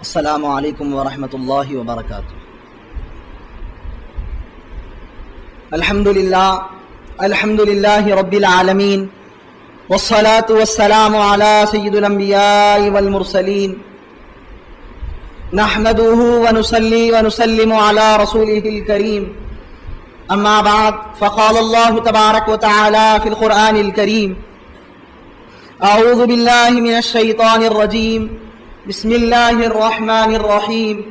السلام علیکم ورحمۃ اللہ وبرکاتہ۔ الحمد للہ رب العالمین والصلاة والسلام علی سید الانبیاء والمرسلین نحمده ونصلی ونسلم علی رسوله الکریم اما بعد فقال اللہ تبارک وتعالی فی القرآن الکریم اعوذ باللہ من الشیطان الرجیم بسم اللہ الرحمن الرحیم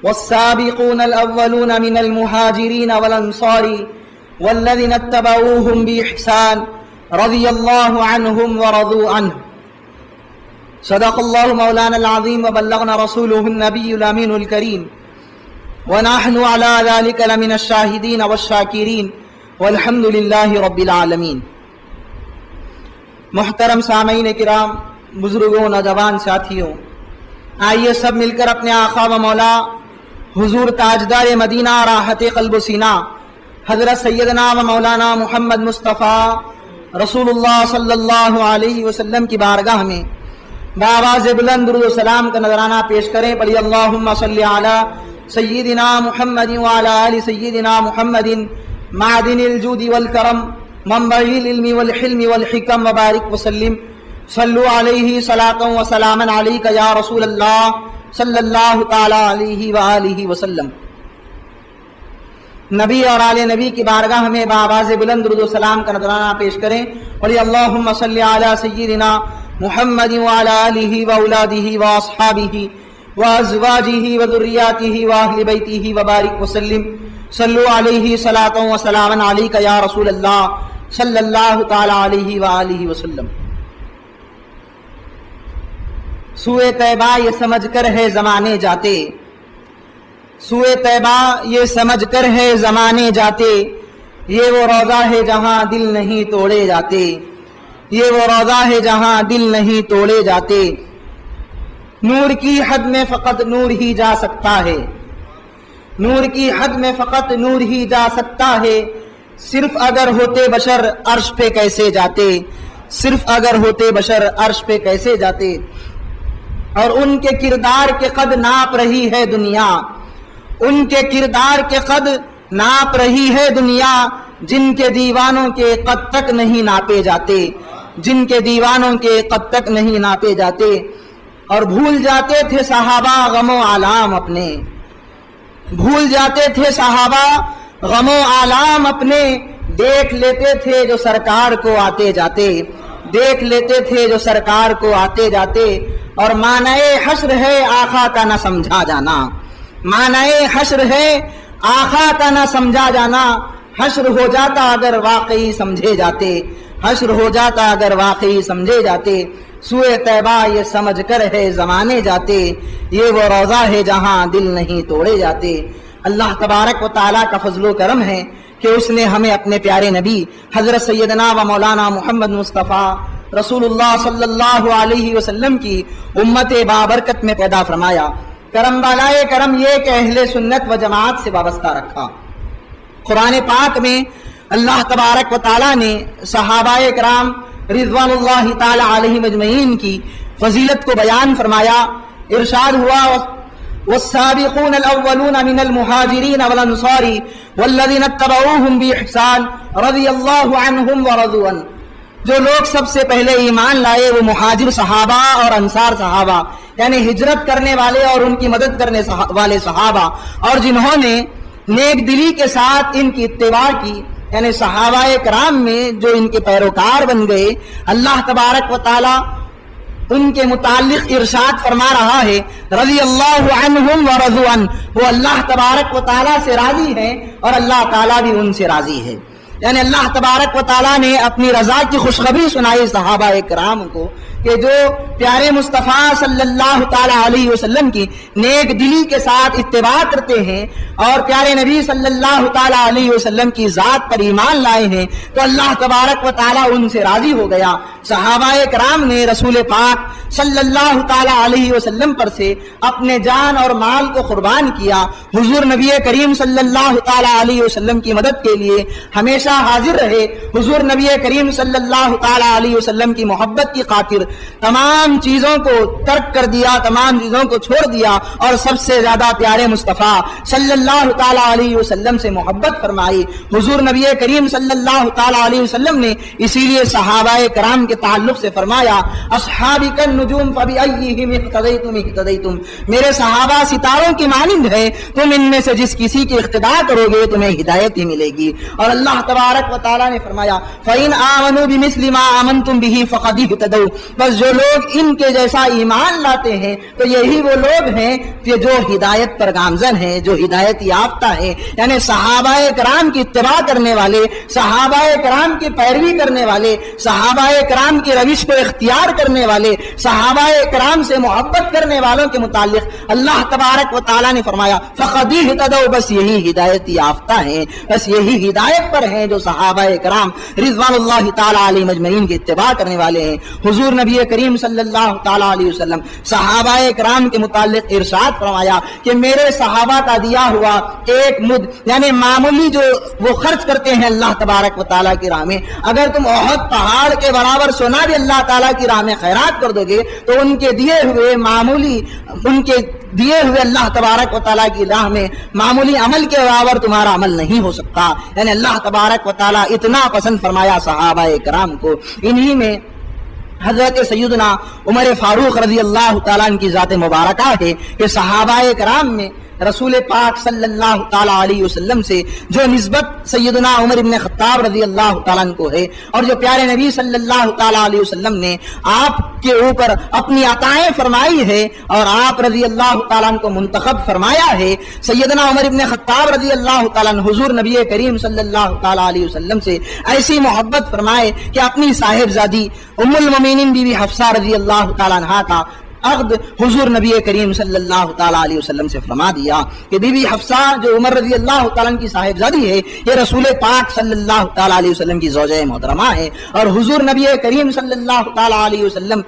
والسابقون الأولون من المهاجرين والأنصار والذين اتبعوهم بإحسان رضي الله عنهم ورضوا عنه صدق الله مولانا العظيم وبلغنا رسوله النبي الأمين الكريم ونحن على ذلك لمن الشاهدين والشاكرين والحمد لله رب العالمين۔ محترم سامعین کرام، بزرگوں، نوجوان ساتھیوں، آئیے سب مل کر اپنے آقا و مولا حضور تاجدار مدینہ راحت قلب و سینہ حضرت سیدنا و مولانا محمد مصطفیٰ رسول اللہ صلی اللہ علیہ وسلم کی بارگاہ میں بآواز بلند درود و سلام کا نذرانہ پیش کریں۔ پڑھی اللہم صلی علی سیدنا محمد وعلی آل سیدنا محمد معدن الجود والکرم منبع العلم والحلم والحکم وبارک وسلم صلو علیہ صلاۃ و سلاما علیک یا رسول اللہ صلی اللہ تعالی علیہ وآلہ وسلم۔ نبی اور آل نبی کی بارگاہ میں بآواز بلند درود و سلام کا نذرانہ پیش کریں۔ اور اللہم صلی علی سیدنا محمد وعلی آلہ واولادہ واصحابہ وازواجہ وذریاتہ واہل بیتہ وبارک وسلم صلو علیہ صلاۃ و سلاما علیک یا رسول اللہ صلی اللہ تعالی علیہ وآلہ وسلم۔ سوئے طیبہ یہ سمجھ کر ہے زمانے جاتے، سوئے طیبہ یہ سمجھ کر ہے زمانے جاتے، یہ وہ روضہ ہے جہاں دل نہیں توڑے جاتے، یہ وہ روضہ ہے جہاں دل نہیں توڑے جاتے۔ نور کی حد میں فقط نور ہی جا سکتا ہے، نور کی حد میں فقط نور ہی جا سکتا ہے، صرف اگر ہوتے بشر عرش پہ کیسے جاتے، صرف اگر ہوتے بشر عرش پہ کیسے جاتے۔ اور ان کے کردار کے قد ناپ رہی ہے دنیا، ان کے کردار کے قد ناپ رہی ہے دنیا، جن کے دیوانوں کے قد تک نہیں ناپے جاتے، جن کے دیوانوں کے قد تک نہیں ناپے جاتے۔ اور بھول جاتے تھے صحابہ غم و آلام اپنے، بھول جاتے تھے صحابہ غم و آلام اپنے، دیکھ لیتے تھے جو سرکار کو آتے جاتے، دیکھ لیتے تھے جو سرکار کو آتے جاتے۔ اور معنی حشر ہے آقا کا نہ سمجھا جانا، معنی حشر ہے آقا کا نہ سمجھا جانا، حشر ہو جاتا اگر واقعی سمجھے جاتے، حشر ہو جاتا اگر واقعی سمجھے جاتے۔ سوئے طیبہ یہ سمجھ کر ہے زمانے جاتے، یہ وہ روضہ ہے جہاں دل نہیں توڑے جاتے۔ اللہ تبارک و تعالیٰ کا فضل و کرم ہے کہ اس نے ہمیں اپنے پیارے نبی حضرت سیدنا و مولانا محمد مصطفیٰ رسول اللہ صلی اللہ علیہ وسلم کی امت بابرکت میں پیدا فرمایا۔ کرم بالائے کرم یہ کہ اہل سنت و جماعت سے وابستہ رکھا۔ قرآن پاک میں اللہ تبارک و تعالیٰ نے صحابہ کرام رضوان اللہ تعالی علیہم اجمعین کی فضیلت کو بیان فرمایا۔ ارشاد ہوا والسابقون الاولون من المهاجرين والانصار والذين اتبعوهم باحسان رضی اللہ عنہم ورضوا عنہ۔ جو لوگ سب سے پہلے ایمان لائے وہ مہاجر صحابہ اور انصار صحابہ، یعنی ہجرت کرنے والے اور ان کی مدد کرنے والے صحابہ، اور جنہوں نے نیک دلی کے ساتھ ان کی اتباع کی، یعنی صحابہ کرام میں جو ان کے پیروکار بن گئے۔ اللہ تبارک و تعالی ان کے متعلق ارشاد فرما رہا ہے رضی اللہ عنہم ورضوا عنہ، وہ اللہ تبارک و تعالیٰ سے راضی ہیں اور اللہ تعالیٰ بھی ان سے راضی ہے۔ یعنی اللہ تبارک و تعالیٰ نے اپنی رضا کی خوشخبری سنائی صحابہ کرام کو کہ جو پیارے مصطفیٰ صلی اللہ تعالیٰ علیہ وسلم کی نیک دلی کے ساتھ اتباع کرتے ہیں اور پیارے نبی صلی اللہ تعالیٰ علیہ وسلم کی ذات پر ایمان لائے ہیں، تو اللہ تبارک و تعالیٰ ان سے راضی ہو گیا۔ صحابہ کرام نے رسول پاک صلی اللہ تعالیٰ علیہ وسلم پر سے اپنے جان اور مال کو قربان کیا۔ حضور نبی کریم صلی اللہ تعالیٰ علیہ وسلم کی مدد کے لیے ہمیشہ حاضر رہے۔ حضور نبی کریم صلی اللہ تعالیٰ علیہ وسلم کی محبت کی خاطر تمام چیزوں کو ترک کر دیا، تمام چیزوں کو چھوڑ دیا اور سب سے زیادہ پیارے مصطفیٰ صلی اللہ تعالی علیہ وسلم سے محبت فرمائی۔ حضور نبی کریم صلی اللہ تعالی علیہ وسلم نے اسی لیے صحابہ کرام کے تعلق سے فرمایا اصحابی کالنجوم فبأیہم اقتدیتم اہتدیتم، میرے صحابہ ستاروں کی مانند ہے، تم ان میں سے جس کسی کی اقتداء کرو گے تمہیں ہدایت ہی ملے گی۔ اور اللہ تبارک و تعالی نے فرمایا فَإِنْ آمَنُوا بِمِثْلِ مَا آمَنْتُمْ بِهِ فَقَدْ اهْتَدَوْا، بس جو لوگ ان کے جیسا ایمان لاتے ہیں تو یہی وہ لوگ ہیں کہ جو ہدایت پر گامزن ہیں، جو ہدایت یافتہ ہیں، یعنی صحابہ کرام کی اتباع کرنے والے، صحابہ کرام کی پیروی کرنے والے، صحابہ کرام کی روش کو اختیار کرنے والے، صحابہ کرام سے محبت کرنے والوں کے متعلق اللہ تبارک و تعالی نے فرمایا فَقَدْ اهْتَدَوْا، بس یہی ہدایت یافتہ ہیں، بس یہی ہدایت پر ہیں جو صحابہ کرام رضوان اللہ تعالی علیہم اجمعین کی اتباع کرنے والے ہیں۔ حضور نبی کریم صلی اللہ تعالی علیہ وسلم صحابہ کرام کے متعلق ارشاد فرمایا کہ میرے صحابہ کا دیا ہوا ایک مد، یعنی معمولی جو وہ خرچ کرتے ہیں اللہ تبارک و تعالیٰ کی راہ میں، اگر تم احد پہاڑ کے برابر سونا بھی اللہ تعالیٰ کی راہ میں خیرات کر دو گے تو ان کے دیے ہوئے معمولی، ان کے دیے ہوئے اللہ تبارک و تعالیٰ کی راہ میں معمولی عمل کے برابر تمہارا عمل نہیں ہو سکتا۔ یعنی اللہ تبارک و تعالیٰ اتنا پسند فرمایا صحابہ کرام کو۔ انہی میں حضرت سیدنا عمر فاروق رضی اللہ تعالیٰ عنہ کی ذات مبارکہ ہے کہ صحابہ کرام میں رسول پاک صلی اللہ تعالی علیہ وسلم سے جو نسبت سیدنا عمر بن خطاب رضی اللہ تعالیٰ عنہ کو ہے، اور جو پیارے نبی صلی اللہ تعالی علیہ وسلم نے آپ کے اوپر اپنی عطائیں فرمائی ہے اور آپ رضی اللہ تعالیٰ عنہ کو منتخب فرمایا ہے، سیدنا عمر بن خطاب رضی اللہ تعالیٰ عنہ حضور نبی کریم صلی اللہ تعالی علیہ وسلم سے ایسی محبت فرمائے کہ اپنی صاحبزادی ام المومنین بی بی حفصہ رضی اللہ تعالیٰ عنہ کا عقد حضور نبی کریم صلی اللہ تعالی علیہ وسلم سے فرما دیا کہ بی بی حفصہ جو عمر رضی اللہ تعالیٰ عنہ کی صاحبزادی ہے، یہ رسول پاک صلی اللہ تعالی علیہ وسلم کی زوجہ محترمہ ہے، اور حضور نبی کریم صلی اللہ تعالی علیہ وسلم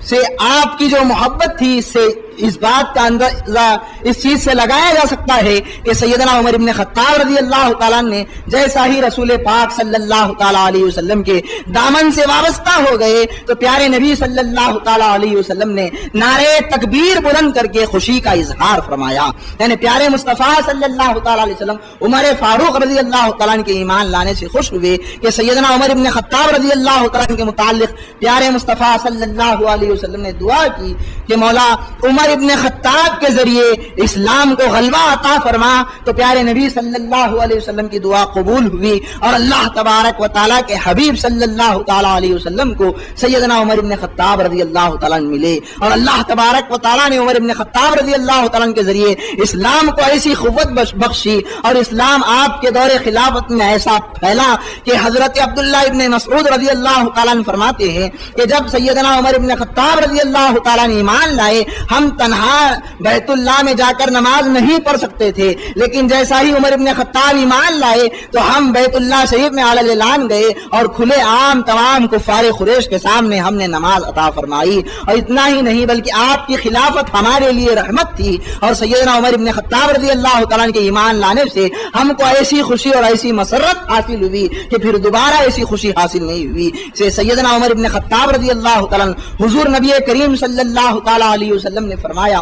سے آپ کی جو محبت تھی اس سے اس بات کا اندازہ اس چیز سے لگایا جا سکتا ہے کہ سیدنا عمر بن خطاب رضی اللہ تعالیٰ نے جیسا ہی رسول پاک صلی اللہ تعالیٰ علیہ وسلم کے دامن سے وابستہ ہو گئے تو پیارے نبی صلی اللہ تعالیٰ علیہ وسلم نے نعرے تکبیر بلند کر کے خوشی کا اظہار فرمایا۔ یعنی پیارے مصطفیٰ صلی اللہ تعالیٰ علیہ وسلم عمر فاروق رضی اللہ تعالیٰ عنہ کے ایمان لانے سے خوش ہوئے کہ سیدنا عمر بن خطاب رضی اللہ تعالیٰ عنہ کے متعلق پیارے مصطفیٰ صلی اللہ علیہ وسلم نے دعا کی کہ مولا عمر ابن خطاب کے ذریعے اسلام کو غلبہ عطا فرما، تو پیارے نبی صلی اللہ علیہ وسلم کی دعا قبول ہوئی اور اللہ تبارک و تعالیٰ کے حبیب صلی اللہ تعالیٰ علیہ وسلم کو سیدنا عمر ابن خطاب رضی اللہ تعالیٰ عنہ ملے، اور اللہ تبارک و تعالیٰ نے عمر ابن خطاب رضی اللہ تعالیٰ عنہ کے ذریعے اسلام کو ایسی قوت بخشی اور اسلام آپ کے دور خلافت میں ایسا پھیلا کہ حضرت عبداللہ ابن مسعود رضی اللہ تعالیٰ عنہ فرماتے ہیں کہ جب سیدنا عمر ابن خطاب رضی اللہ تعالیٰ نے ایمان لائے، ہم تنہا بیت اللہ میں جا کر نماز نہیں پڑھ سکتے تھے، لیکن جیسا ہی عمر ابن خطاب ایمان لائے تو ہم بیت اللہ شریف میں اعلی اعلان گئے اور کھلے عام تمام کفار قریش کے سامنے ہم نے نماز عطا فرمائی، اور اتنا ہی نہیں بلکہ آپ کی خلافت ہمارے لیے رحمت تھی، اور سیدنا عمر ابن خطاب رضی اللہ تعالیٰ کے ایمان لانے سے ہم کو ایسی خوشی اور ایسی مسرت حاصل ہوئی کہ پھر دوبارہ ایسی خوشی حاصل نہیں ہوئی۔ سیدنا عمر ابن خطاب رضی اللہ تعالیٰ حضور نبی کریم صلی اللہ تعالی علیہ وسلم نے فرمایا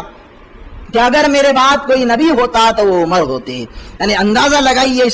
کہ اگر میرے بعد کوئی نبی ہوتا تو وہ عمر ہوتے، یعنی اندازہ لگائیے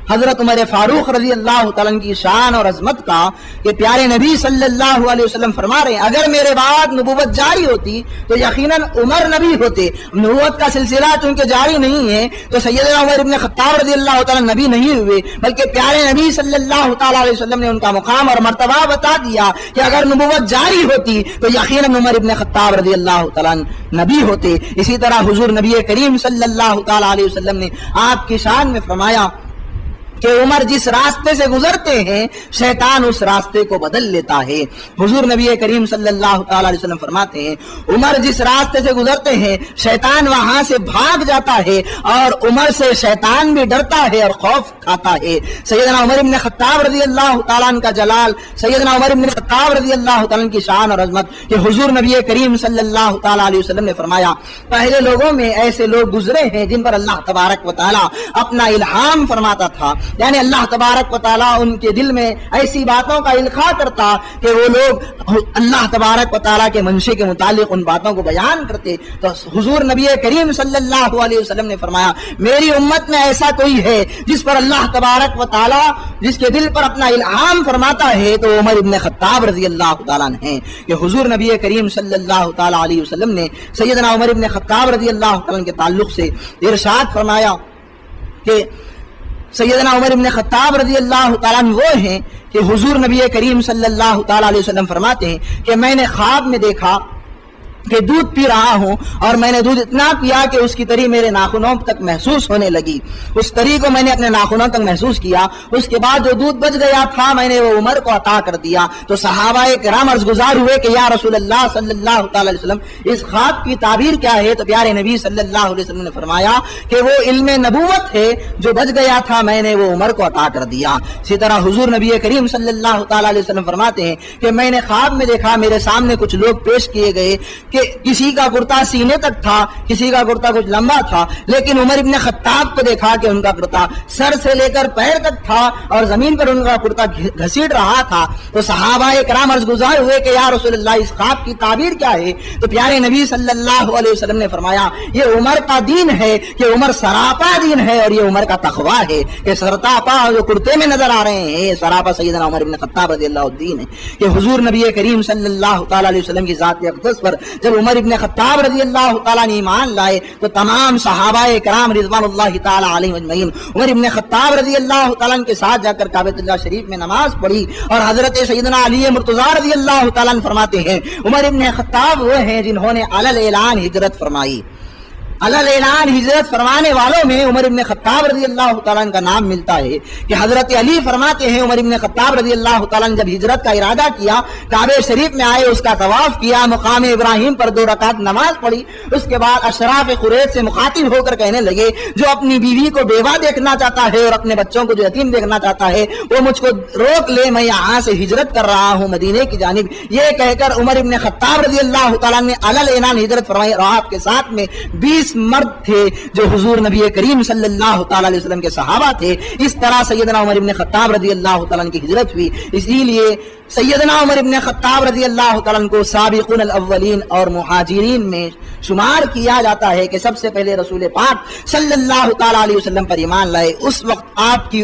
حضرت عمر فاروق رضی اللہ تعالیٰ کی شان اور عظمت کا کہ پیارے نبی صلی اللہ علیہ وسلم فرما رہے ہیں اگر میرے بعد نبوت جاری ہوتی تو یقیناً عمر نبی ہوتے۔ نبوت کا سلسلہ چونکہ جاری نہیں ہے تو سیدنا عمر ابن خطاب رضی اللہ تعالیٰ نبی نہیں ہوئے، بلکہ پیارے نبی صلی اللہ تعالیٰ علیہ وسلم نے ان کا مقام اور مرتبہ بتا دیا کہ اگر نبوت جاری ہوتی تو یقیناً عمر ابن خطاب رضی اللہ تعالیٰ نبی ہوتے۔ اسی طرح حضور نبی کریم صلی اللہ تعالیٰ علیہ وسلم نے آپ کی شان میں فرمایا کہ عمر جس راستے سے گزرتے ہیں شیطان اس راستے کو بدل لیتا ہے۔ حضور نبی کریم صلی اللہ تعالی علیہ وسلم فرماتے ہیں عمر جس راستے سے گزرتے ہیں شیطان وہاں سے بھاگ جاتا ہے اور عمر سے شیطان بھی ڈرتا ہے اور خوف کھاتا ہے۔ سیدنا عمر بن خطاب رضی اللہ تعالیٰ عنہ کا جلال، سیدنا عمر بن خطاب رضی اللہ تعالیٰ عنہ کی شان اور عظمت کہ حضور نبی کریم صلی اللہ تعالی علیہ وسلم نے فرمایا پہلے لوگوں میں ایسے لوگ گزرے ہیں جن پر اللہ تبارک و تعالی اپنا الہام فرماتا تھا یعنی اللہ تبارک و تعالیٰ ان کے دل میں ایسی باتوں کا القاء کرتا کہ وہ لوگ اللہ تبارک و تعالیٰ کے منشے کے متعلق ان باتوں کو بیان کرتے. تو حضور نبی کریم صلی اللہ علیہ وسلم نے فرمایا میری امت میں ایسا کوئی ہے جس پر اللہ تبارک و تعالیٰ جس کے دل پر اپنا الہام فرماتا ہے تو عمر ابن خطاب رضی اللہ تعالیٰ عنہ ہیں. کہ حضور نبی کریم صلی اللہ تعالیٰ علیہ وسلم نے سیدنا عمر ابن خطاب رضی اللہ تعالیٰ عنہ کے تعلق سے ارشاد فرمایا کہ سیدنا عمر ابن خطاب رضی اللہ تعالیٰ عنہ وہ ہیں کہ حضور نبی کریم صلی اللہ تعالیٰ علیہ وسلم فرماتے ہیں کہ میں نے خواب میں دیکھا کہ دودھ پی رہا ہوں اور میں نے دودھ اتنا پیا کہ اس کی تری میرے ناخنوں تک محسوس ہونے لگی. اس تری کو میں نے اپنے ناخنوں تک محسوس کیا. اس کے بعد جو دودھ بچ گیا تھا میں نے وہ عمر کو عطا کر دیا. تو صحابہ کرام عرض گزار ہوئے کہ یا رسول اللہ صلی اللہ تعالی علیہ وسلم اس خواب کی تعبیر کیا ہے؟ تو پیارے نبی صلی اللہ علیہ وسلم نے فرمایا کہ وہ علم نبوت ہے جو بچ گیا تھا میں نے وہ عمر کو عطا کر دیا. اسی طرح حضور نبی کریم صلی اللہ تعالی علیہ وسلم فرماتے ہیں کہ میں نے خواب میں دیکھا میرے سامنے کچھ لوگ پیش کیے گئے کہ کسی کا کرتا سینے تک تھا, کسی کا کرتا کچھ لمبا تھا, لیکن عمر ابن خطاب کو دیکھا کہ ان کا کرتا سر سے لے کر پیر تک تھا اور زمین پر ان کا کرتا گھسیٹ رہا تھا. تو صحابہ کرام عرض گزار ہوئے کہ یا رسول اللہ اس خواب کی تعبیر کیا ہے؟ تو پیارے نبی صلی اللہ علیہ وسلم نے فرمایا یہ عمر کا دین ہے کہ عمر سراپا دین ہے اور یہ عمر کا تقوی ہے کہ سرتاپا جو کرتے میں نظر آ رہے ہیں سراپا سیدنا عمر ابن خطاب رضی اللہ الدین ہے. کہ حضور نبی کریم صلی اللہ تعالی علیہ وسلم کی ذات اقدس پر جب عمر ابن خطاب رضی اللہ تعالیٰ نے ایمان لائے تو تمام صحابہ کرام رضوان اللہ تعالیٰ علیہ اجمعین عمر ابن خطاب رضی اللہ تعالیٰ کے ساتھ جا کر کعبۃ اللہ شریف میں نماز پڑھی. اور حضرت سیدنا علی مرتضیٰ رضی اللہ تعالیٰ فرماتے ہیں عمر ابن خطاب وہ ہیں جنہوں نے علی الاعلان ہجرت فرمائی. علی الاعلان ہجرت فرمانے والوں میں عمر ابن خطاب رضی اللہ تعالیٰ کا نام ملتا ہے. کہ حضرت علی فرماتے ہیں عمر ابن خطاب رضی اللہ تعالیٰ نے جب ہجرت کا ارادہ کیا کعبہ شریف میں آئے, اس کا طواف کیا, مقام ابراہیم پر 2 رکعت نماز پڑھی. اس کے بعد اشراف قریش سے مخاطب ہو کر کہنے لگے جو اپنی بیوی کو بیوہ دیکھنا چاہتا ہے اور اپنے بچوں کو جو یتیم دیکھنا چاہتا ہے وہ مجھ کو روک لے, میں یہاں سے ہجرت کر رہا ہوں مدینے کی جانب. یہ کہہ کر عمر ابن خطاب رضی اللہ تعالیٰ نے علی الاعلان ہجرت فرمائی. اور آپ کے ساتھ میں 20 مرد تھے جو حضور نبی کریم صلی اللہ تعالی علیہ وسلم کے صحابہ تھے. اس طرح سیدنا عمر ابن خطاب رضی اللہ تعالیٰ کی ہجرت ہوئی. اسی لیے سیدنا عمر ابن خطاب رضی اللہ تعالیٰ کو سابقون الاولین اور مہاجرین میں شمار کیا جاتا ہے کہ سب سے پہلے رسول پاک صلی اللہ تعالیٰ علیہ وسلم پر ایمان لائے. اس وقت آپ کی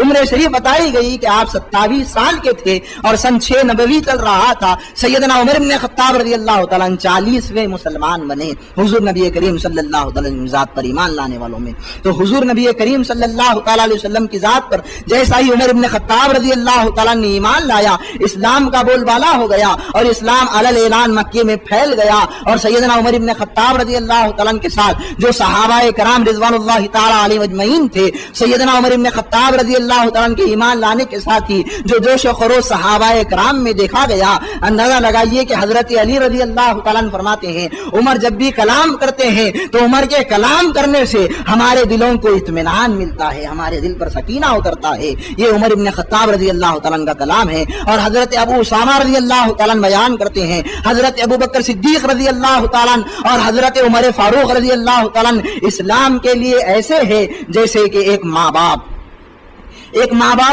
عمر شریف بتائی گئی کہ آپ 27 سال کے تھے اور سن 6 نبوی چل رہا تھا. سیدنا عمر ابن خطاب رضی اللہ تعالیٰ 40ویں مسلمان بنے حضور نبی کریم صلی اللہ تعالیٰ کی ذات پر ایمان لانے والوں میں. تو حضور نبی کریم صلی اللہ تعالیٰ علیہ وسلم کی ذات پر جیسا ہی عمر ابن خطاب رضی اللہ تعالیٰ نے ایمان لایا اسلام کا بول بالا ہو گیا اور اسلام علی الاعلان مکے میں پھیل گیا. اور سیدنا عمر ابن خطاب رضی اللہ تعالیٰ کے ساتھ جو صحابہ کرام رضوان اللہ تعالیٰ علیہ اجمعین تھے سیدنا عمر ابن خطاب رضی اللہ تعالیٰ کے ایمان لانے کے ساتھ ہی جو جوش و خروش صحابہ کرام میں دیکھا گیا. اندازہ لگائیے کہ حضرت علی رضی اللہ تعالیٰ فرماتے ہیں عمر جب بھی کلام کرتے ہیں تو عمر کے کلام کرنے سے ہمارے دلوں کو اطمینان ملتا ہے, ہمارے دل پر سکینہ اترتا ہے. یہ عمر ابن خطاب رضی اللہ تعالیٰ کا کلام ہے. اور حضرت ابو اسامہ رضی اللہ تعالیٰ بیان کرتے ہیں حضرت ابو بکر صدیق رضی اللہ تعالیٰ اور حضرت عمر فاروق رضی اللہ تعالیٰ اسلام کے لیے ایسے ہے جیسے کہ ایک ماں باپ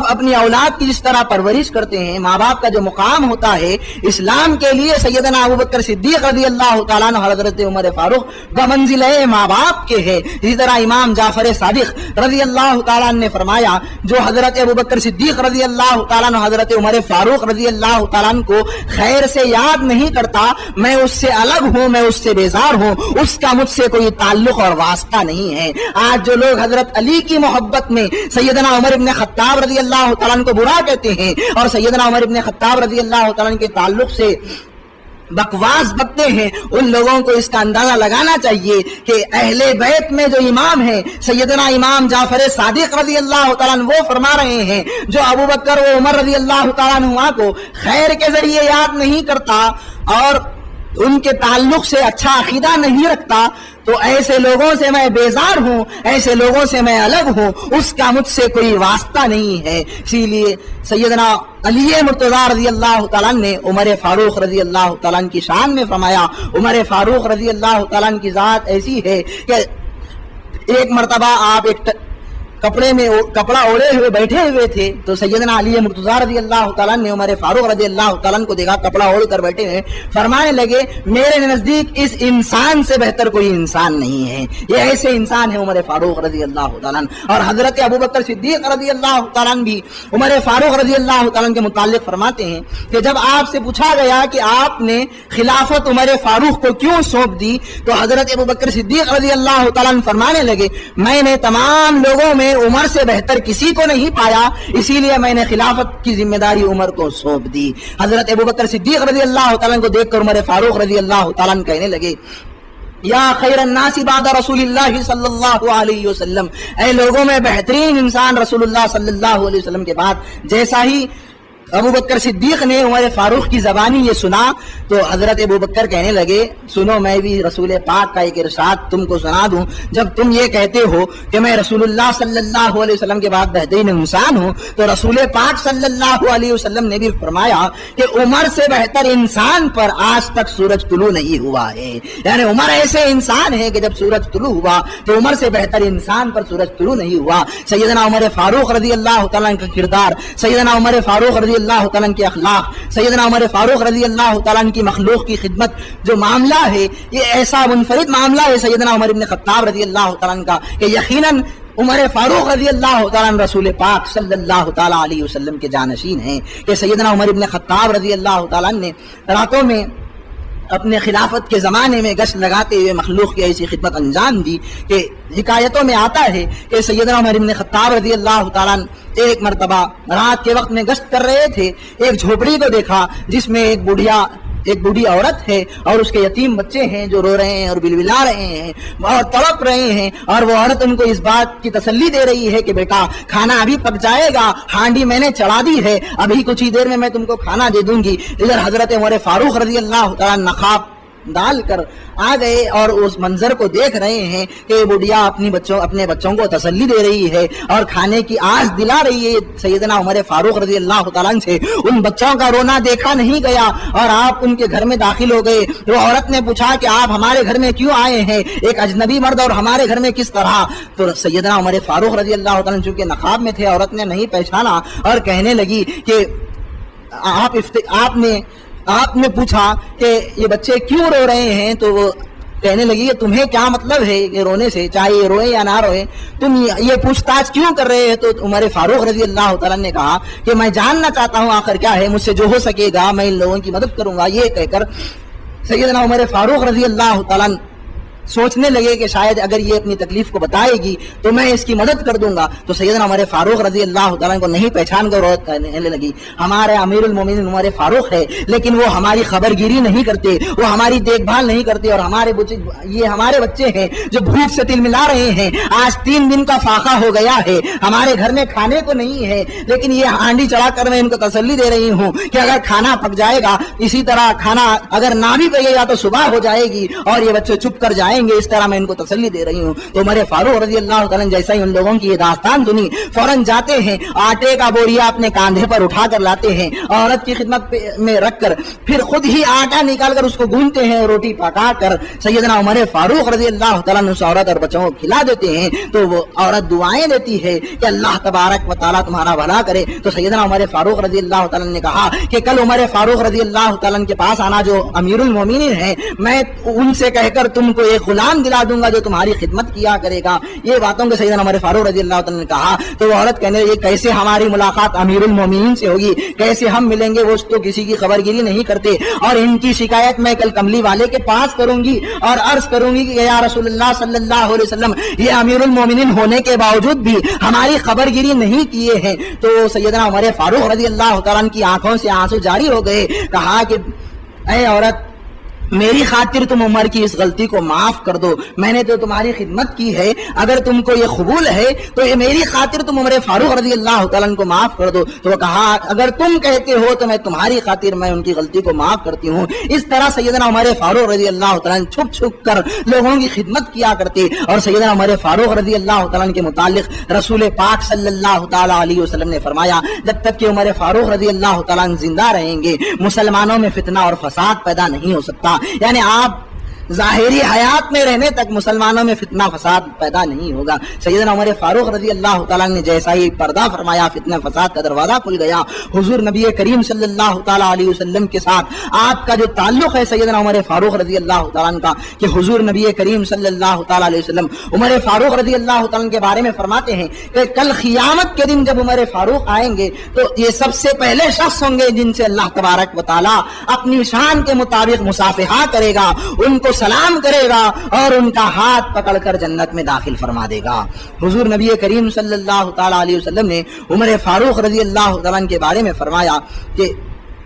اپنی اولاد کی جس طرح پرورش کرتے ہیں. ماں باپ کا جو مقام ہوتا ہے اسلام کے لیے سیدنا ابو بکر صدیق رضی اللہ تعالیٰ عنہ حضرت عمر فاروق بمنزلہ ماں باپ کے ہے. اسی طرح امام جعفر صادق رضی اللہ تعالیٰ عنہ نے فرمایا جو حضرت ابو بکر صدیق رضی اللہ تعالیٰ عنہ حضرت عمر فاروق رضی اللہ تعالیٰ عنہ کو خیر سے یاد نہیں کرتا میں اس سے الگ ہوں, میں اس سے بیزار ہوں, اس کا مجھ سے کوئی تعلق اور واسطہ نہیں ہے. آج جو لوگ حضرت علی کی محبت میں سیدنا عمر ابن خطاب رضی اللہ تعالیٰ عنہ کو برا کہتے ہیں اور سیدنا عمر ابن خطاب رضی اللہ تعالیٰ عنہ کے تعلق سے بکواس بکتے ہیں ان لوگوں کو اس کا اندازہ لگانا چاہیے کہ اہل بیت میں جو امام ہیں سیدنا امام جعفر صادق رضی اللہ تعالیٰ عنہ وہ فرما رہے ہیں جو ابو بکر و عمر رضی اللہ تعالیٰ عنہ کو خیر کے ذریعے یاد نہیں کرتا اور ان کے تعلق سے اچھا عقیدہ نہیں رکھتا تو ایسے لوگوں سے میں بیزار ہوں, ایسے لوگوں سے میں الگ ہوں, اس کا مجھ سے کوئی واسطہ نہیں ہے. اسی لیے سیدنا علی مرتضیٰ رضی اللہ تعالیٰ نے عمر فاروق رضی اللہ تعالیٰ کی شان میں فرمایا عمر فاروق رضی اللہ تعالیٰ کی ذات ایسی ہے کہ ایک مرتبہ آپ کپڑے میں کپڑا اوڑے ہوئے بیٹھے ہوئے تھے تو سیدنا علی مرتضیٰ رضی اللہ تعالیٰ نے عمر فاروق رضی اللہ تعالیٰ کو دیکھا کپڑا اوڑھ کر بیٹھے ہوئے، فرمانے لگے میرے نزدیک اس انسان سے بہتر کوئی انسان نہیں ہے، یہ ایسے انسان ہے عمر فاروق رضی اللہ تعالیٰ۔ اور حضرت ابوبکر صدیق رضی اللہ تعالیٰ بھی عمر فاروق رضی اللہ تعالیٰ کے متعلق فرماتے ہیں کہ جب آپ سے پوچھا گیا کہ آپ نے خلافت عمر فاروق کو کیوں سونپ دی تو حضرت ابوبکر صدیق رضی اللہ تعالیٰ فرمانے لگے میں نے تمام لوگوں میں عمر سے بہتر کسی کو نہیں پایا، اسی لیے میں نے خلافت کی ذمہ داری عمر کو سونپ دی۔ حضرت ابوبکر صدیق رضی اللہ تعالیٰ کو دیکھ کر عمر فاروق رضی اللہ تعالیٰ کہنے لگے یا خیر الناس بعد رسول اللہ صلی اللہ علیہ وسلم، اے لوگوں میں بہترین انسان رسول اللہ صلی اللہ علیہ وسلم کے بعد۔ جیسا ہی ابوبکر صدیق نے عمر فاروق کی زبانی یہ سنا تو حضرت ابوبکر کہنے لگے سنو میں بھی رسول پاک کا ایک ارشاد تم کو سنا دوں، جب تم یہ کہتے ہو کہ میں رسول اللہ صلی اللہ علیہ وسلم کے بعد بہترین انسان ہوں تو رسول پاک صلی اللہ علیہ وسلم نے بھی فرمایا کہ عمر سے بہتر انسان پر آج تک سورج طلوع نہیں ہوا ہے، یعنی عمر ایسے انسان ہے کہ جب سورج طلوع ہوا تو عمر سے بہتر انسان پر سورج طلوع نہیں ہوا۔ سیدنا عمر فاروق رضی اللہ تعالیٰ کا کردار، سیدنا عمر فاروق رضی اللہ تعالیٰ کے اخلاق، سیدنا عمر فاروق رضی اللہ تعالیٰ کی مخلوق کی خدمت جو معاملہ ہے یہ ایسا منفرد معاملہ ہے سیدنا عمر بن خطاب رضی اللہ تعالیٰ کا کہ یقیناً عمر فاروق رضی اللہ تعالیٰ رسول پاک صلی اللہ تعالیٰ علیہ وسلم کے جانشین ہیں کہ سیدنا عمر بن خطاب رضی اللہ تعالیٰ نے راتوں میں اپنے خلافت کے زمانے میں گشت لگاتے ہوئے مخلوق کی ایسی خدمت انجام دی کہ حکایتوں میں آتا ہے کہ سیدنا عمر بن خطاب رضی اللہ تعالیٰ ایک مرتبہ رات کے وقت میں گشت کر رہے تھے، ایک جھوپڑی کو دیکھا جس میں ایک بوڑھی عورت ہے اور اس کے یتیم بچے ہیں جو رو رہے ہیں اور بلبلا رہے ہیں اور تڑپ رہے ہیں، اور وہ عورت ان کو اس بات کی تسلی دے رہی ہے کہ بیٹا کھانا ابھی پک جائے گا، ہانڈی میں نے چڑھا دی ہے، ابھی کچھ ہی دیر میں تم کو کھانا دے دوں گی۔ ادھر حضرت عمر فاروق رضی اللہ تعالیٰ نقاب ڈال کر آ گئے اور اس منظر کو دیکھ رہے ہیں کہ بڑھیا اپنے بچوں کو تسلی دے رہی ہے اور کھانے کی آس دلا رہی ہے۔ سیدنا عمر فاروق رضی اللہ تعالیٰ سے ان بچوں کا رونا دیکھا نہیں گیا اور آپ ان کے گھر میں داخل ہو گئے۔ وہ عورت نے پوچھا کہ آپ ہمارے گھر میں کیوں آئے ہیں، ایک اجنبی مرد اور ہمارے گھر میں کس طرح؟ تو سیدنا عمر فاروق رضی اللہ تعالیٰ چونکہ نقاب میں تھے عورت نے نہیں پہچانا اور کہنے لگی کہ آپ نے پوچھا کہ یہ بچے کیوں رو رہے ہیں، تو وہ کہنے لگی کہ تمہیں کیا مطلب ہے کہ رونے سے، چاہے یہ روئے یا نہ روئے، تم یہ پوچھ تاچھ کیوں کر رہے ہیں؟ تو عمر فاروق رضی اللہ تعالیٰ نے کہا کہ میں جاننا چاہتا ہوں آخر کیا ہے، مجھ سے جو ہو سکے گا میں ان لوگوں کی مدد کروں گا۔ یہ کہہ کر سیدنا عمر فاروق رضی اللہ تعالیٰ سوچنے لگے کہ شاید اگر یہ اپنی تکلیف کو بتائے گی تو میں اس کی مدد کر دوں گا۔ تو سیدنا عمر فاروق رضی اللہ تعالیٰ کو نہیں پہچان کر عورت کہنے لگی ہمارے امیر المومنین عمر فاروق ہے لیکن وہ ہماری خبر گیری نہیں کرتے، وہ ہماری دیکھ بھال نہیں کرتے، اور ہمارے بچے ہیں جو بھوک سے تل ملا رہے ہیں، آج 3 دن کا فاقہ ہو گیا ہے، ہمارے گھر میں کھانے کو نہیں ہے، لیکن یہ ہانڈی چڑھا کر میں ان کو تسلی دے رہی ہوں کہ اگر کھانا پک جائے گا، اسی طرح کھانا اگر نہ بھی پکے گا تو صبح ہو جائے گی اور یہ بچے چھپ کر جائیں گے، اس طرح میں ان کو تسلی دے رہی ہوں۔ تو عمر فاروق رضی اللہ تعالیٰ جیسا ہی ان لوگوں کی یہ داستان سنی فوراً جاتے ہیں، آٹے کا بوریا اپنے کاندھے پر اٹھا کر لاتے ہیں، عورت کی خدمت میں رکھ کر پھر خود ہی آٹا نکال کر اس کو گونتے ہیں، روٹی پکا کر سیدنا عمر فاروق رضی اللہ تعالیٰ اس عورت اور بچوں کو کھلا دیتے ہیں۔ تو وہ عورت دعائیں دیتی ہے کہ اللہ تبارک و تعالیٰ تمہارا بھلا کرے۔ تو سیدنا عمر فاروق رضی اللہ تعالیٰ نے کہا کہ کل عمر فاروق رضی اللہ تعالیٰ کے پاس آنا جو امیر المومنین ہیں، میں ان سے کہہ کر تم کو ایک غلام دلا دوں گا جو تمہاری خدمت کیا کرے گا۔ یہ باتوں کو سیدنا عمر فاروق رضی اللہ تعالیٰ نے کہا تو وہ عورت کہنے لگی کیسے ہماری ملاقات امیر المومنین سے ہوگی، کیسے ہم ملیں گے، وہ تو کسی کی خبر گیری نہیں کرتے، اور ان کی شکایت میں کل کملی والے کے پاس کروں گی اور عرض کروں گی کہ یا رسول اللہ صلی اللہ علیہ وسلم یہ امیر المومنین ہونے کے باوجود بھی ہماری خبر گیری نہیں کیے ہیں۔ تو سیدنا عمر فاروق رضی اللہ تعالیٰ کی آنکھوں سے آنسو جاری ہو گئے، کہا کہ اے عورت میری خاطر تم عمر کی اس غلطی کو معاف کر دو، میں نے تو تمہاری خدمت کی ہے، اگر تم کو یہ قبول ہے تو یہ میری خاطر تم عمر فاروق رضی اللہ تعالیٰ کو معاف کر دو۔ تو وہ کہا اگر تم کہتے ہو تو میں تمہاری خاطر میں ان کی غلطی کو معاف کرتی ہوں۔ اس طرح سیدنا عمر فاروق رضی اللہ تعالیٰ چھپ چھپ کر لوگوں کی خدمت کیا کرتے، اور سیدنا عمر فاروق رضی اللہ تعالیٰ کے متعلق رسول پاک صلی اللہ تعالیٰ علیہ وسلم نے فرمایا جب تک کہ عمر فاروق رضی اللہ تعالیٰ زندہ رہیں گے مسلمانوں میں فتنہ اور فساد پیدا نہیں ہو سکتا۔ یعنی آپ ظاہری حیات میں رہنے تک مسلمانوں میں فتنہ فساد پیدا نہیں ہوگا۔ سیدنا عمر فاروق رضی اللہ تعالیٰ نے جیسا ہی پردہ فرمایا، فتنہ فساد کا دروازہ کھل گیا۔ حضور نبی کریم صلی اللہ تعالیٰ علیہ وسلم کے ساتھ آپ کا جو تعلق ہے سیدنا عمر فاروق رضی اللہ تعالیٰ کا، کہ حضور نبی کریم صلی اللہ تعالیٰ علیہ وسلم عمر فاروق رضی اللہ تعالیٰ کے بارے میں فرماتے ہیں کہ کل قیامت کے دن جب عمر فاروق آئیں گے تو یہ سب سے پہلے شخص ہوں گے جن سے اللہ تبارک و تعالیٰ اپنی شان کے مطابق مصافحہ کرے گا، ان کو سلام کرے گا اور ان کا ہاتھ پکڑ کر جنت میں داخل فرما دے گا۔ حضور نبی کریم صلی اللہ تعالیٰ علیہ وسلم نے عمر فاروق رضی اللہ تعالیٰ کے بارے میں فرمایا کہ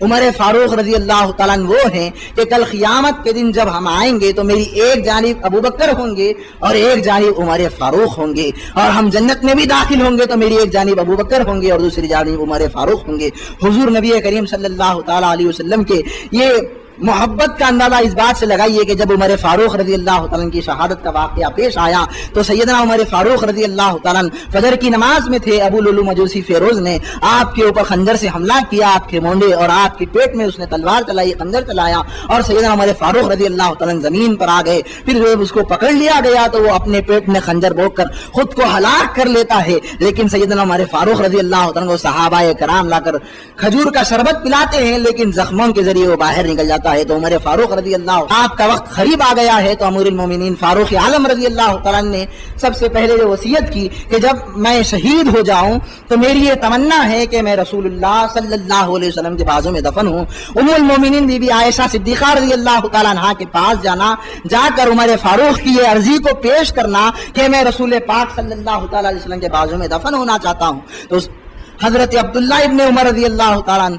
عمر فاروق رضی اللہ تعالیٰ وہ ہیں کہ کل قیامت کے دن جب ہم آئیں گے تو میری ایک جانب ابو بکر ہوں گے اور ایک جانب عمر فاروق ہوں گے، اور ہم جنت میں بھی داخل ہوں گے تو میری ایک جانب ابو بکر ہوں گے اور دوسری جانب عمر فاروق ہوں گے۔ حضور نبی کریم صلی اللہ تعالیٰ علیہ وسلم کے یہ محبت کا اندازہ اس بات سے لگائیے کہ جب عمر فاروق رضی اللہ تعالیٰ کی شہادت کا واقعہ پیش آیا تو سیدنا عمر فاروق رضی اللہ تعالیٰ فجر کی نماز میں تھے، ابو لولو مجوسی فیروز نے آپ کے اوپر خنجر سے حملہ کیا، آپ کے مونڈے اور آپ کے پیٹ میں اس نے تلوار چلائی، خنجر چلایا، اور سیدنا عمر فاروق رضی اللہ تعالیٰ زمین پر آ گئے۔ پھر جب اس کو پکڑ لیا گیا تو وہ اپنے پیٹ میں خنجر بوک کر خود کو ہلاک کر لیتا ہے، لیکن سیدنا عمر فاروق رضی اللہ تعالیٰ کو صحابہ کرام لا کر کھجور کا شربت پلاتے ہیں، لیکن زخموں کے ذریعے وہ باہر نکل جاتا ہے۔ تو عمر فاروق رضی اللہ، آپ کا وقت قریب آ گیا ہے، تو امیر المومنین فاروق اعظم رضی اللہ تعالیٰ نے سب سے پہلے جو وصیت کی کہ جب میں شہید ہو جاؤں تو میری یہ تمنا ہے کہ میں رسول اللہ صلی اللہ علیہ وسلم کے بازو میں دفن ہوں۔ ام المومنین بی بی عائشہ صدیقہ رضی اللہ تعالیٰ عنہا کے پاس جانا، جا کر عمر فاروق کی یہ عرضی کو پیش کرنا کہ میں رسول پاک صلی اللہ تعالیٰ علیہ وسلم کے بازو میں دفن ہونا چاہتا ہوں، تو حضرت عبداللہ ابن عمر رضی اللہ تعالیٰ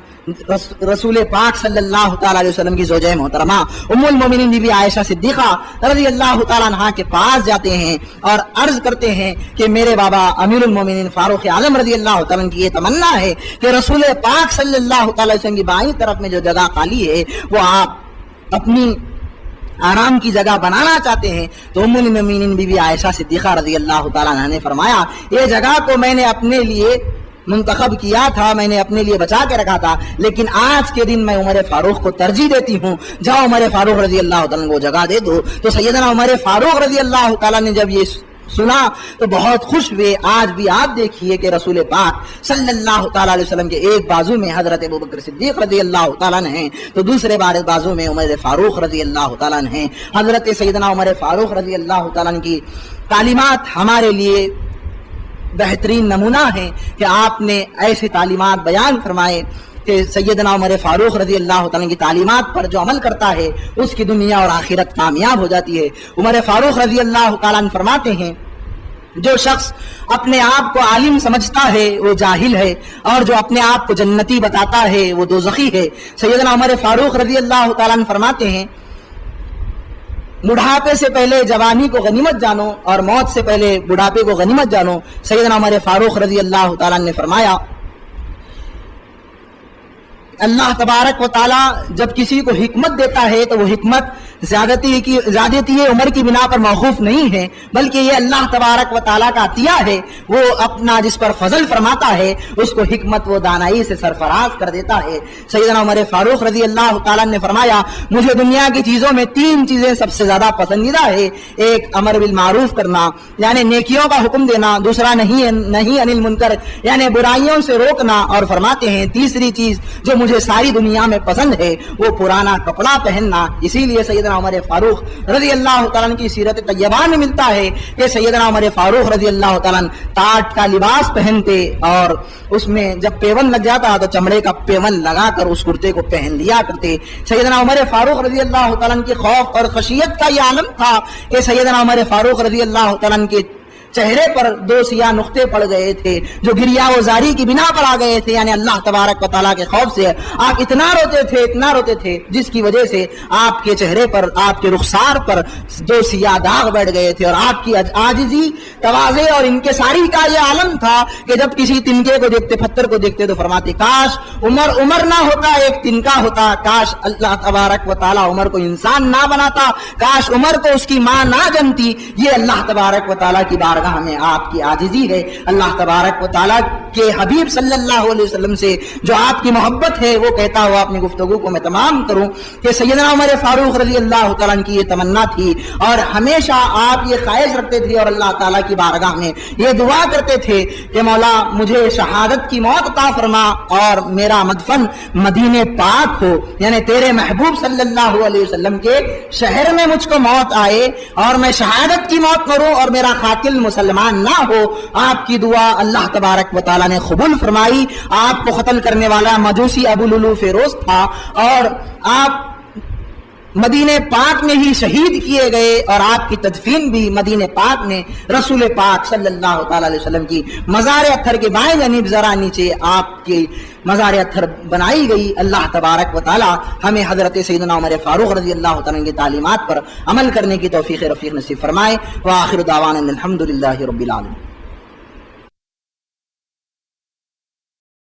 رسول پاک صلی اللہ تعالیٰ علیہ وسلم کی زوجہ محترمہ ام المومنین بی بی عائشہ صدیقہ رضی اللہ تعالیٰ عنہا کے پاس جاتے ہیں اور عرض کرتے ہیں کہ میرے بابا امیر المومنین فاروق اعظم رضی اللہ تعالیٰ کی یہ تمنا ہے کہ رسول پاک صلی اللہ تعالیٰ علیہ وسلم کی بائیں طرف میں جو جگہ خالی ہے وہ آپ اپنی آرام کی جگہ بنانا چاہتے ہیں۔ تو ام المومنین بی بی عائشہ صدیقہ رضی اللہ تعالیٰ عنہا نے فرمایا یہ جگہ کو میں نے اپنے لیے منتخب کیا تھا، میں نے اپنے لیے بچا کے رکھا تھا، لیکن آج کے دن میں عمر فاروق کو ترجیح دیتی ہوں، جاؤ عمر فاروق رضی اللہ تعالیٰ کو جگہ دے دو۔ تو سیدنا عمر فاروق رضی اللہ تعالیٰ نے جب یہ سنا تو بہت خوش ہوئے۔ آج بھی آپ دیکھیے کہ رسول پاک صلی اللہ تعالیٰ علیہ وسلم کے ایک بازو میں حضرت ابوبکر صدیق رضی اللہ تعالیٰ عنہ ہیں تو دوسرے بازو میں عمر فاروق رضی اللہ تعالیٰ عنہ ہیں۔ حضرت سیدنا عمر فاروق رضی اللہ تعالیٰ عنہ کی تعلیمات ہمارے لیے بہترین نمونہ ہے کہ آپ نے ایسے تعلیمات بیان فرمائے کہ سیدنا عمر فاروق رضی اللہ تعالیٰ کی تعلیمات پر جو عمل کرتا ہے اس کی دنیا اور آخرت کامیاب ہو جاتی ہے۔ عمر فاروق رضی اللہ تعالیٰ فرماتے ہیں جو شخص اپنے آپ کو عالم سمجھتا ہے وہ جاہل ہے، اور جو اپنے آپ کو جنتی بتاتا ہے وہ دوزخی ہے۔ سیدنا عمر فاروق رضی اللہ تعالیٰ فرماتے ہیں بڑھاپے سے پہلے جوانی کو غنیمت جانو اور موت سے پہلے بڑھاپے کو غنیمت جانو۔ سیدنا عمر فاروق رضی اللہ تعالیٰ نے فرمایا اللہ تبارک و تعالیٰ جب کسی کو حکمت دیتا ہے تو وہ حکمت زیادتی عمر کی بنا پر موقوف نہیں ہے، بلکہ یہ اللہ تبارک و تعالیٰ کا عطیہ ہے، وہ اپنا جس پر فضل فرماتا ہے اس کو حکمت و دانائی سے سرفراز کر دیتا ہے۔ سیدنا عمر فاروق رضی اللہ تعالیٰ نے فرمایا مجھے دنیا کی چیزوں میں 3 چیزیں سب سے زیادہ پسندیدہ ہے، ایک امر بالمعروف کرنا یعنی نیکیوں کا حکم دینا، دوسرا نہیں انل منکر یعنی برائیوں سے روکنا، اور فرماتے ہیں تیسری چیز جو مجھے ساری دنیا میں پسند ہے وہ پرانا کپڑا پہننا۔ اسی لیے سیدنا عمر فاروق رضی اللہ تعالیٰ کی سیرت طیبہ میں ملتا ہے کہ سیدنا عمر فاروق رضی اللہ تعالیٰ ٹاٹ کا لباس پہنتے اور اس میں جب پیون لگ جاتا تو چمڑے کا پیون لگا کر اس کرتے کو پہن لیا کرتے۔ سیدنا عمر فاروق رضی اللہ تعالیٰ کی خوف اور خشیت کا یہ عالم تھا کہ سیدنا عمر فاروق رضی اللہ تعالیٰ کے چہرے پر 2 سیاہ نقطے پڑ گئے تھے جو گریا و زاری کی بنا پر آ گئے تھے، یعنی اللہ تبارک و تعالیٰ کے خوف سے آپ اتنا روتے تھے جس کی وجہ سے آپ کے چہرے پر آپ کے رخسار پر 2 سیاہ داغ بیٹھ گئے تھے، اور آپ کی عاجزی تواضع اور انکساری کا یہ عالم تھا کہ جب کسی تنکے کو دیکھتے پتھر کو دیکھتے تو فرماتے کاش عمر نہ ہوتا، ایک تنکا ہوتا، کاش اللہ تبارک و تعالیٰ عمر کو انسان نہ بناتا، کاش عمر کو اس کی ماں نہ جنتی۔ یہ اللہ تبارک و تعالیٰ کی بارگاہ بارگاہ میں آپ کی عاجزی ہے اللہ تبارک و تعالیٰ کے حبیب صلی اللہ علیہ وسلم سے جو آپ کی محبت ہے وہ کہتا ہوا اپنی گفتگو کو میں تمام کروں کہ سیدنا عمر فاروق رضی اللہ تعالیٰ عنہ کی یہ تمنا تھی اور ہمیشہ آپ یہ خواہش رکھتے تھے اور اللہ تعالیٰ کی بارگاہ میں یہ دعا کرتے تھے کہ مولا مجھے شہادت کی موت عطا فرما اور میرا مدفن مدینے پاک ہو، یعنی تیرے محبوب صلی اللہ علیہ وسلم کے شہر میں مجھ کو موت آئے اور میں شہادت کی موت مروں اور میرا قاتل مسلمان نہ ہو۔ آپ کی دعا اللہ تبارک و تعالیٰ نے قبول فرمائی۔ آپ کو قتل کرنے والا مجوسی ابو لولو فیروز تھا اور آپ مدینہ پاک میں ہی شہید کیے گئے اور آپ کی تدفین بھی مدینہ پاک میں رسول پاک صلی اللہ تعالی علیہ وسلم کی مزار اطہر کے بائیں جانب ذرا نیچے آپ کی مزار اطہر بنائی گئی۔ اللہ تبارک و تعالی ہمیں حضرت سیدنا عمر فاروق رضی اللہ تعالیٰ کی تعلیمات پر عمل کرنے کی توفیق رفیق نصیب فرمائے۔ وآخر دعوانا الحمدللہ رب العالمین۔